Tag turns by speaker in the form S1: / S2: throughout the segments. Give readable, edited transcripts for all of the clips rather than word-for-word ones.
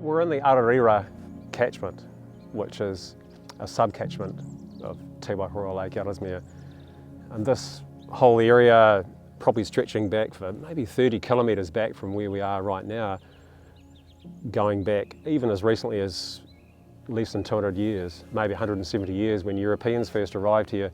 S1: We're in the Ararira catchment, which is a sub-catchment of Te Waihoa Lake Ellesmere. And this whole area, probably stretching back for maybe 30 kilometres back from where we are right now, going back even as recently as less than 200 years, maybe 170 years when Europeans first arrived here,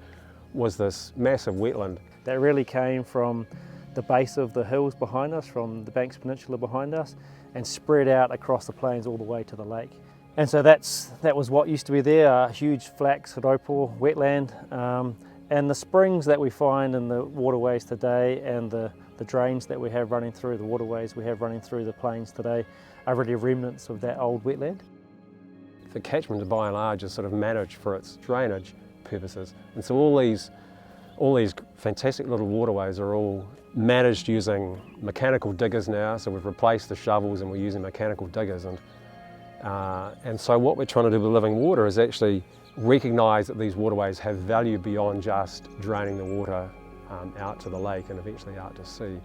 S1: was this massive wetland.
S2: That really came from the base of the hills behind us, from the Banks Peninsula behind us, and spread out across the plains all the way to the lake. And so that was what used to be there, a huge flax raupo wetland. And the springs that we find in the waterways today and the drains that we have running through, the waterways we have running through the plains today, are really remnants of that old wetland.
S1: The catchment by and large is sort of managed for its drainage purposes. And so all these fantastic little waterways are all managed using mechanical diggers now. So we've replaced the shovels and we're using mechanical diggers. And so what we're trying to do with living water is actually recognise that these waterways have value beyond just draining the water out to the lake and eventually out to sea.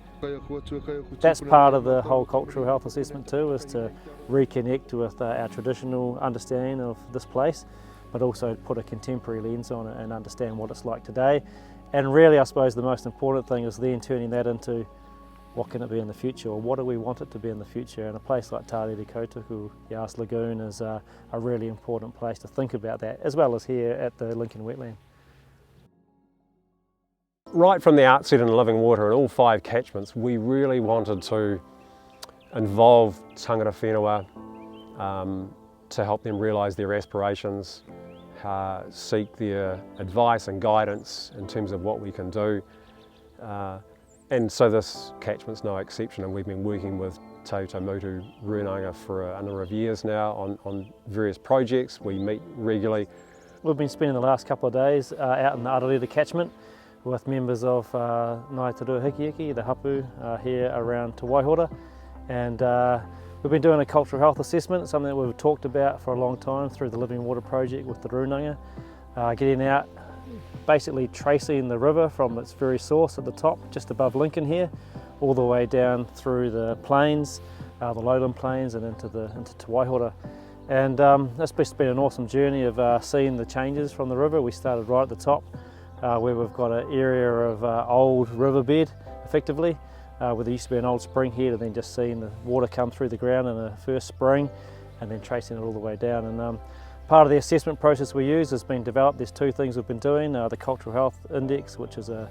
S2: That's part of the whole cultural health assessment too, is to reconnect with our traditional understanding of this place, but also put a contemporary lens on it and understand what it's like today. And really, I suppose the most important thing is then turning that into what can it be in the future, or what do we want it to be in the future. And a place like Tarere Koutuku, Yas Lagoon, is a really important place to think about that, as well as here at the Lincoln Wetland.
S1: Right from the outset in Living Water, in all 5 catchments, we really wanted to involve tangata whenua to help them realise their aspirations, seek their advice and guidance in terms of what we can do. And so this catchment's no exception, and we've been working with Te Mutu Runanga for a number of years now on various projects. We meet regularly.
S2: We've been spending the last couple of days out in the Ararira catchment with members of Ngāi Te Rua Hikiiki, the hapu here around Te Waihora. And we've been doing a cultural health assessment, something that we've talked about for a long time through the Living Water project with the Runanga. Getting out, basically tracing the river from its very source at the top, just above Lincoln here, all the way down through the plains, the lowland plains, and into Te Waihora. And that's been an awesome journey of seeing the changes from the river. We started right at the top, where we've got an area of old riverbed, effectively, where there used to be an old spring here, and then just seeing the water come through the ground in the first spring, and then tracing it all the way down. And part of the assessment process we use has been developed. There's 2 things we've been doing: the Cultural Health Index, which is a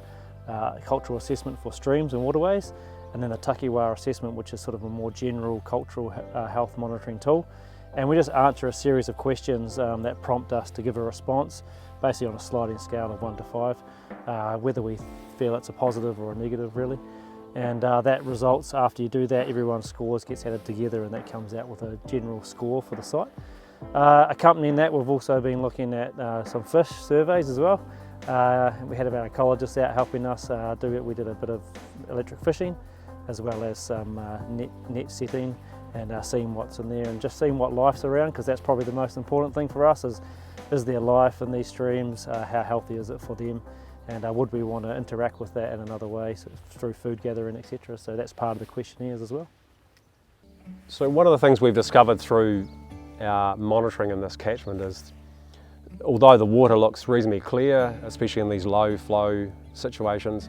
S2: cultural assessment for streams and waterways, and then the Takiwā assessment, which is sort of a more general cultural health monitoring tool. And we just answer a series of questions that prompt us to give a response, basically on a sliding scale of 1 to 5, whether we feel it's a positive or a negative, really. And that results, after you do that, everyone's scores gets added together, and that comes out with a general score for the site. Accompanying that, we've also been looking at some fish surveys as well. We had our ecologists out helping us do it. We did a bit of electric fishing, as well as some net setting, and seeing what's in there and just seeing what life's around, because that's probably the most important thing for us, is there life in these streams, how healthy is it for them, and would we want to interact with that in another way, so through food gathering, etc. So that's part of the questionnaires as well.
S1: So one of the things we've discovered through our monitoring in this catchment is, although the water looks reasonably clear, especially in these low flow situations,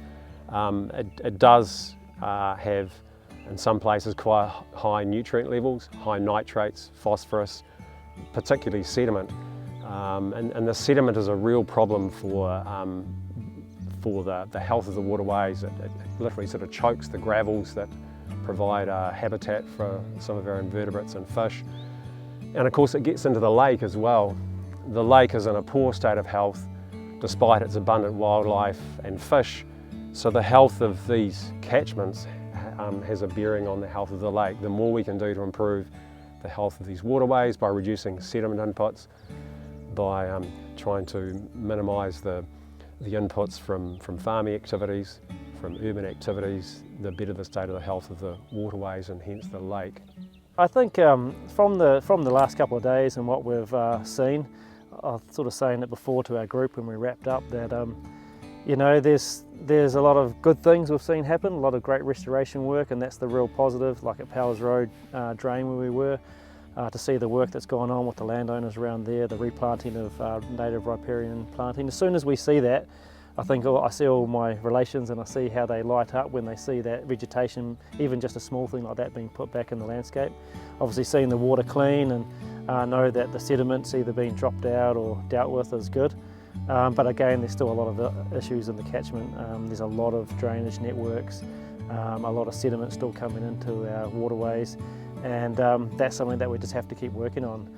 S1: it does have in some places quite high nutrient levels, high nitrates, phosphorus, particularly sediment. And the sediment is a real problem for the health of the waterways. It literally sort of chokes the gravels that provide habitat for some of our invertebrates and fish. And of course it gets into the lake as well. The lake is in a poor state of health despite its abundant wildlife and fish. So the health of these catchments has a bearing on the health of the lake. The more we can do to improve the health of these waterways by reducing sediment inputs, by trying to minimise the inputs from farming activities, from urban activities, the better the state of the health of the waterways and hence the lake.
S2: I think from the last couple of days and what we've seen, I was sort of saying it before to our group when we wrapped up, that you know, there's a lot of good things we've seen happen, a lot of great restoration work, and that's the real positive, like at Powers Road Drain where we were. to see the work that's gone on with the landowners around there, the replanting of native riparian planting. As soon as we see that, I think I see all my relations and I see how they light up when they see that vegetation, even just a small thing like that being put back in the landscape. Obviously seeing the water clean and know that the sediments either being dropped out or dealt with is good. But again, there's still a lot of issues in the catchment. There's a lot of drainage networks, a lot of sediment still coming into our waterways, and that's something that we just have to keep working on.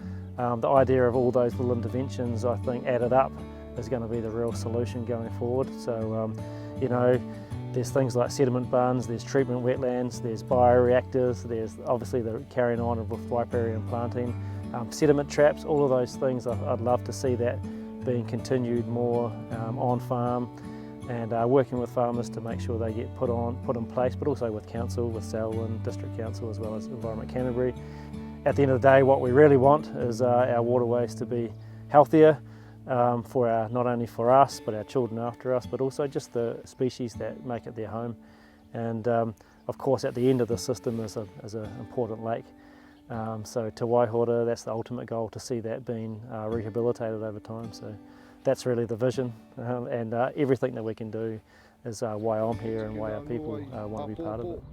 S2: The idea of all those little interventions, I think, added up is going to be the real solution going forward. So, you know, there's things like sediment bunds, there's treatment wetlands, there's bioreactors, there's obviously the carrying on with riparian planting, sediment traps, all of those things. I'd love to see that being continued more on farm, and working with farmers to make sure they get put in place, but also with council, with Selwyn District Council as well as Environment Canterbury. At the end of the day, what we really want is our waterways to be healthier, not only for us, but our children after us, but also just the species that make it their home. And of course, at the end of the system is an important lake. So Te Waihora, that's the ultimate goal, to see that being rehabilitated over time. So that's really the vision, and everything that we can do is why I'm here and why our people want to be part of it.